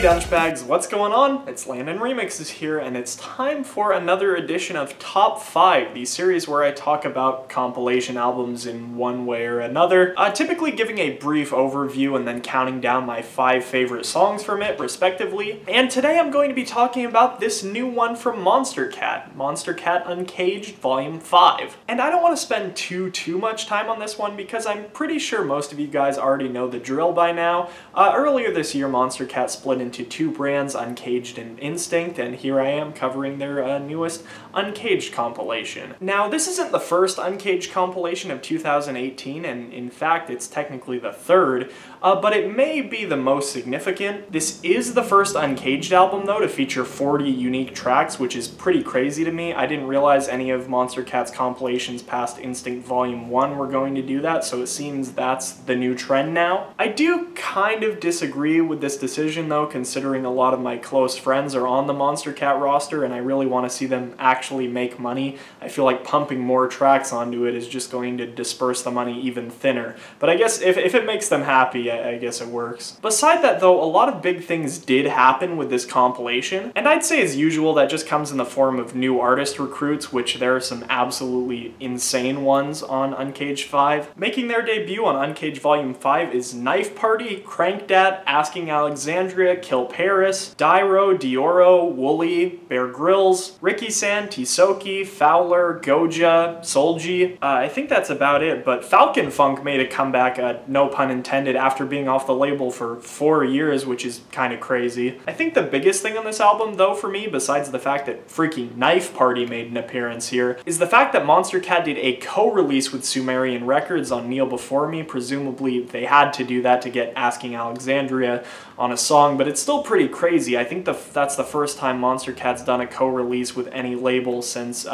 Dunchbags, what's going on? It's Landon Remixes here, and it's time for another edition of Top 5, the series where I talk about compilation albums in one way or another, typically giving a brief overview and then counting down my 5 favorite songs from it, respectively. And today I'm going to be talking about this new one from Monstercat, Monstercat Uncaged Volume 5. And I don't want to spend too much time on this one because I'm pretty sure most of you guys already know the drill by now. Earlier this year, Monstercat split into 2 brands, Uncaged and Instinct, and here I am covering their newest Uncaged compilation. Now, this isn't the first Uncaged compilation of 2018, and in fact, it's technically the 3rd, but it may be the most significant. This is the first Uncaged album, though, to feature 40 unique tracks, which is pretty crazy to me. I didn't realize any of Monstercat's compilations past Instinct Volume 1 were going to do that, so it seems that's the new trend now. I do kind of disagree with this decision, though, considering a lot of my close friends are on the Monstercat roster, and I really want to see them actually make money. I feel like pumping more tracks onto it is just going to disperse the money even thinner. But I guess if it makes them happy, I guess it works. Beside that, though, a lot of big things did happen with this compilation, and I'd say as usual that just comes in the form of new artist recruits, which there are some absolutely insane ones on Uncaged 5. Making their debut on Uncaged Volume 5 is Knife Party, Crankdat, Asking Alexandria, Kill Paris, Dyro, Dioro, Wooly, Bear Grylls, Ricky San, Tisoki, Fowler, Goja, Solji. I think that's about it, but Falcon Funk made a comeback, no pun intended, after being off the label for 4 years, which is kind of crazy. I think the biggest thing on this album, though, for me, besides the fact that freaking Knife Party made an appearance here, is the fact that Monstercat did a co-release with Sumerian Records on Kneel Before Me. Presumably they had to do that to get Asking Alexandria on a song, but it's still pretty crazy. I think that's the first time Monstercat's done a co-release with any label since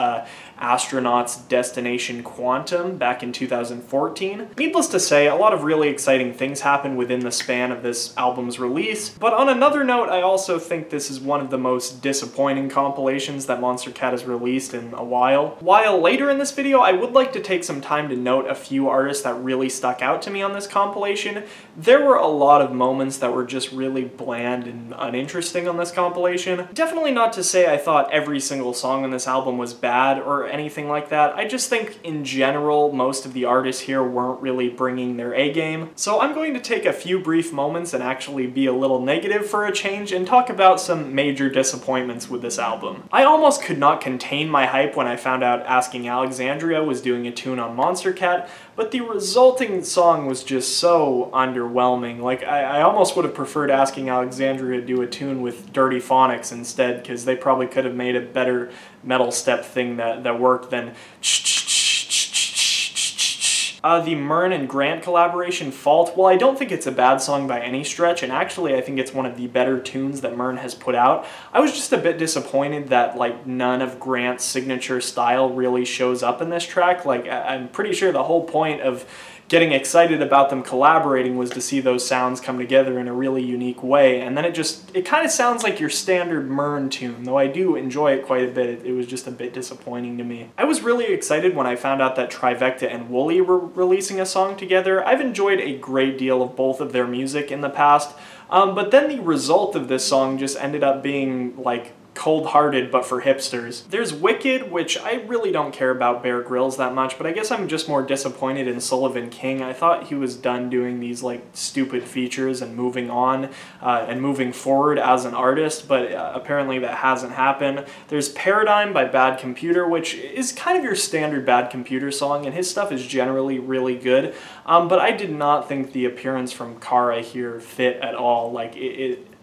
Astronauts Destination Quantum back in 2014. Needless to say, a lot of really exciting things happened within the span of this album's release, but on another note, I also think this is one of the most disappointing compilations that Monstercat has released in a while. While later in this video, I would like to take some time to note a few artists that really stuck out to me on this compilation. There were a lot of moments that were just really bland and uninteresting on this compilation. Definitely not to say I thought every single song on this album was bad or anything like that. I just think in general most of the artists here weren't really bringing their A game. So I'm going to take a few brief moments and actually be a little negative for a change and talk about some major disappointments with this album. I almost could not contain my hype when I found out Asking Alexandria was doing a tune on Monstercat, but the resulting song was just so underwhelming. Like, I almost would have preferred Asking Alexandria to do a tune with Dirty Phonics instead, because they probably could have made a better metal step thing that worked than the Mern and Grant collaboration, Fault. Well, I don't think it's a bad song by any stretch, and actually I think it's one of the better tunes that Mern has put out. I was just a bit disappointed that, like, none of Grant's signature style really shows up in this track. Like, I'm pretty sure the whole point of getting excited about them collaborating was to see those sounds come together in a really unique way, and then it kind of sounds like your standard Mern tune, though I do enjoy it quite a bit. It was just a bit disappointing to me. I was really excited when I found out that Trivecta and Wooly were releasing a song together. I've enjoyed a great deal of both of their music in the past, but then the result of this song just ended up being, like, cold-hearted but for hipsters. There's Wicked, which I really don't care about Bear Grylls that much, but I guess I'm just more disappointed in Sullivan King. I thought he was done doing these, like, stupid features and moving on and moving forward as an artist, but apparently that hasn't happened. There's Paradigm by Bad Computer, which is kind of your standard Bad Computer song, and his stuff is generally really good, but I did not think the appearance from Kara here fit at all. Like,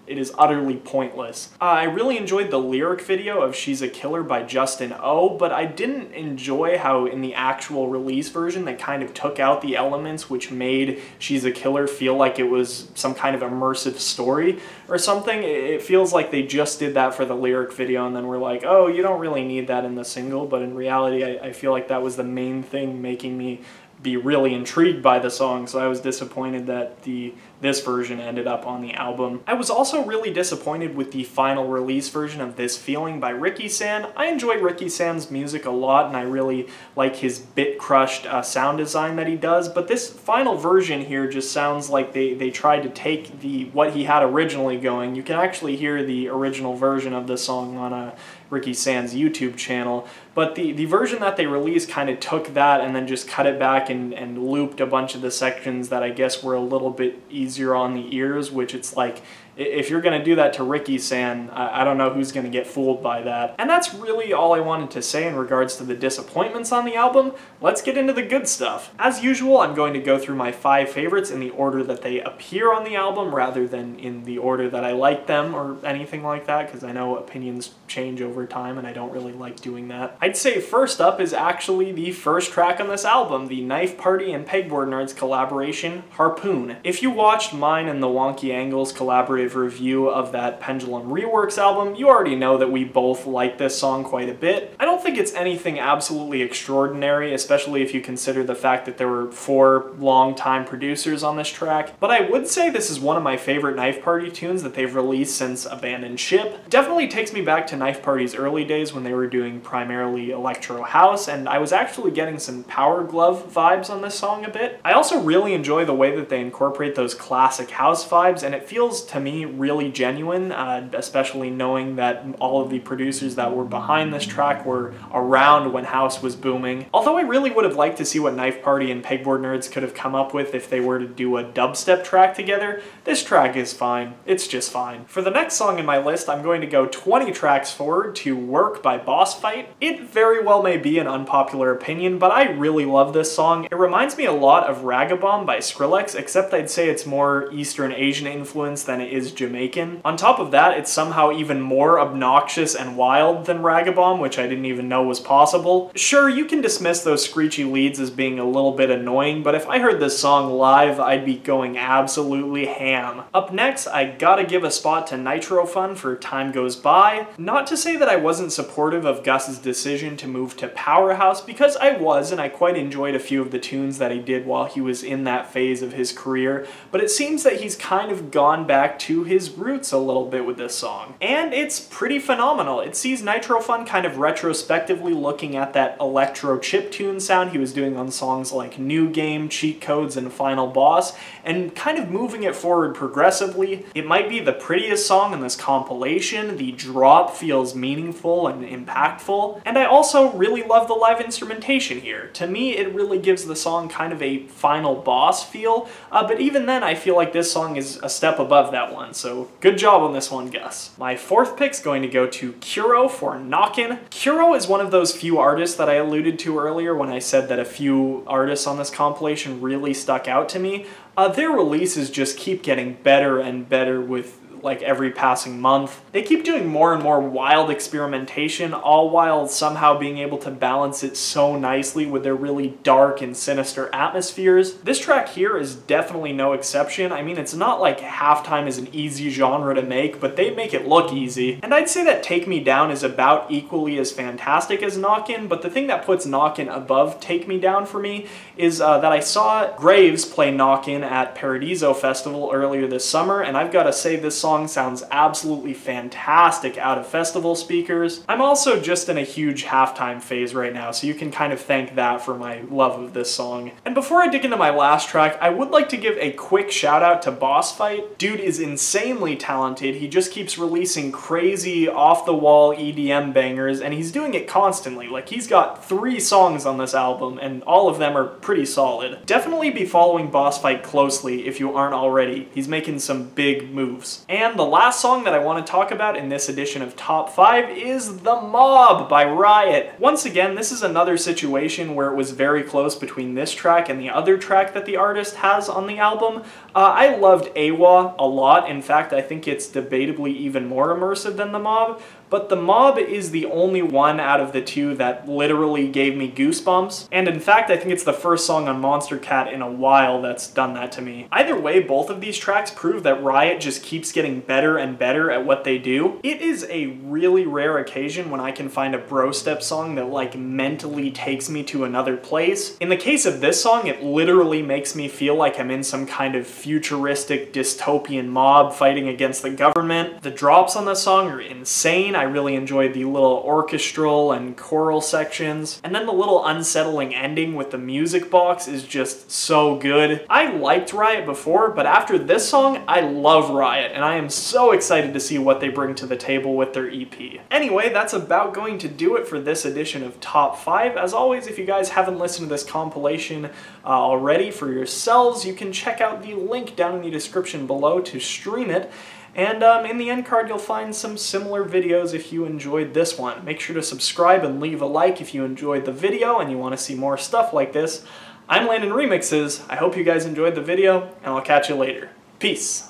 it is utterly pointless. I really enjoyed the lyric video of She's a Killer by Justin O, but I didn't enjoy how in the actual release version they kind of took out the elements which made She's a Killer feel like it was some kind of immersive story or something. It feels like they just did that for the lyric video and then were like, oh, you don't really need that in the single, but in reality I feel like that was the main thing making me be really intrigued by the song, so I was disappointed that this version ended up on the album. I was also really disappointed with the final release version of This Feeling by Ricky San. I enjoy Ricky San's music a lot, and I really like his bit-crushed sound design that he does, but this final version here just sounds like they tried to take what he had originally going. You can actually hear the original version of the song on Ricky San's YouTube channel, but the version that they released kind of took that and then just cut it back and looped a bunch of the sections that I guess were a little bit easier on the ears, which it's like, if you're going to do that to Ricky San, I don't know who's going to get fooled by that. And that's really all I wanted to say in regards to the disappointments on the album. Let's get into the good stuff. As usual, I'm going to go through my 5 favorites in the order that they appear on the album rather than in the order that I like them or anything like that, because I know opinions change over time and I don't really like doing that. I'd say first up is actually the first track on this album, the Knife Party and Pegboard Nerds collaboration, Harpoon. If you watched mine and the Wonky Angles collaborative review of that Pendulum Reworks album, you already know that we both like this song quite a bit. I don't think it's anything absolutely extraordinary, especially if you consider the fact that there were 4 long-time producers on this track, but I would say this is one of my favorite Knife Party tunes that they've released since Abandoned Ship. Definitely takes me back to Knife Party's early days when they were doing primarily electro house, and I was actually getting some Power Glove vibes on this song a bit. I also really enjoy the way that they incorporate those classic house vibes, and it feels to me really genuine, especially knowing that all of the producers that were behind this track were around when house was booming. Although I really would have liked to see what Knife Party and Pegboard Nerds could have come up with if they were to do a dubstep track together, this track is fine. It's just fine. For the next song in my list, I'm going to go 20 tracks forward to Work by Boss Fight. It very well may be an unpopular opinion, but I really love this song. It reminds me a lot of Ragabomb by Skrillex, except I'd say it's more Eastern Asian influence than it is Jamaican. On top of that, it's somehow even more obnoxious and wild than Ragabomb, which I didn't even know was possible. Sure, you can dismiss those screechy leads as being a little bit annoying, but if I heard this song live, I'd be going absolutely ham. Up next, I gotta give a spot to Nitro Fun for Time Goes By. Not to say that I wasn't supportive of Gus's decision to move to Powerhouse, because I was, and I quite enjoyed a few of the tunes that he did while he was in that phase of his career, but it seems that he's kind of gone back to his roots a little bit with this song. And it's pretty phenomenal. It sees Nitro Fun kind of retrospectively looking at that electro chiptune sound he was doing on songs like New Game, Cheat Codes, and Final Boss, and kind of moving it forward progressively. It might be the prettiest song in this compilation, the drop feels meaningful and impactful, and I also really love the live instrumentation here. To me, it really gives the song kind of a Final Boss feel, but even then I feel like this song is a step above that one, so good job on this one, Gus. My 4th pick's going to go to Kuro for Knockin'. Kuro is one of those few artists that I alluded to earlier when I said that a few artists on this compilation really stuck out to me. Their releases just keep getting better and better with like every passing month. They keep doing more and more wild experimentation, all while somehow being able to balance it so nicely with their really dark and sinister atmospheres. This track here is definitely no exception. I mean, it's not like Halftime is an easy genre to make, but they make it look easy. And I'd say that Take Me Down is about equally as fantastic as Knockin', but the thing that puts Knockin' above Take Me Down for me is that I saw Graves play Knockin' at Paradiso Festival earlier this summer, and I've got to say this song sounds absolutely fantastic out of festival speakers. I'm also just in a huge Halftime phase right now, so you can kind of thank that for my love of this song. And before I dig into my last track, I would like to give a quick shout out to Boss Fight. Dude is insanely talented. He just keeps releasing crazy off-the-wall EDM bangers, and he's doing it constantly. Like, he's got 3 songs on this album, and all of them are pretty solid. Definitely be following Boss Fight closely if you aren't already. He's making some big moves. And the last song that I want to talk about in this edition of Top 5 is The Mob by Riot. Once again, this is another situation where it was very close between this track and the other track that the artist has on the album. I loved AWA a lot. In fact, I think it's debatably even more immersive than The Mob. but the mob is the only one out of the two that literally gave me goosebumps. And in fact, I think it's the first song on Monstercat in a while that's done that to me. Either way, both of these tracks prove that Riot just keeps getting better and better at what they do. It is a really rare occasion when I can find a bro step song that like mentally takes me to another place. In the case of this song, it literally makes me feel like I'm in some kind of futuristic dystopian mob fighting against the government. The drops on the song are insane. I really enjoyed the little orchestral and choral sections. And then the little unsettling ending with the music box is just so good. I liked Riot before, but after this song, I love Riot, and I am so excited to see what they bring to the table with their EP. Anyway, that's about going to do it for this edition of Top 5. As always, if you guys haven't listened to this compilation already for yourselves, you can check out the link down in the description below to stream it. And in the end card, you'll find some similar videos if you enjoyed this one. Make sure to subscribe and leave a like if you enjoyed the video and you want to see more stuff like this. I'm Landon Remixes. I hope you guys enjoyed the video, and I'll catch you later. Peace.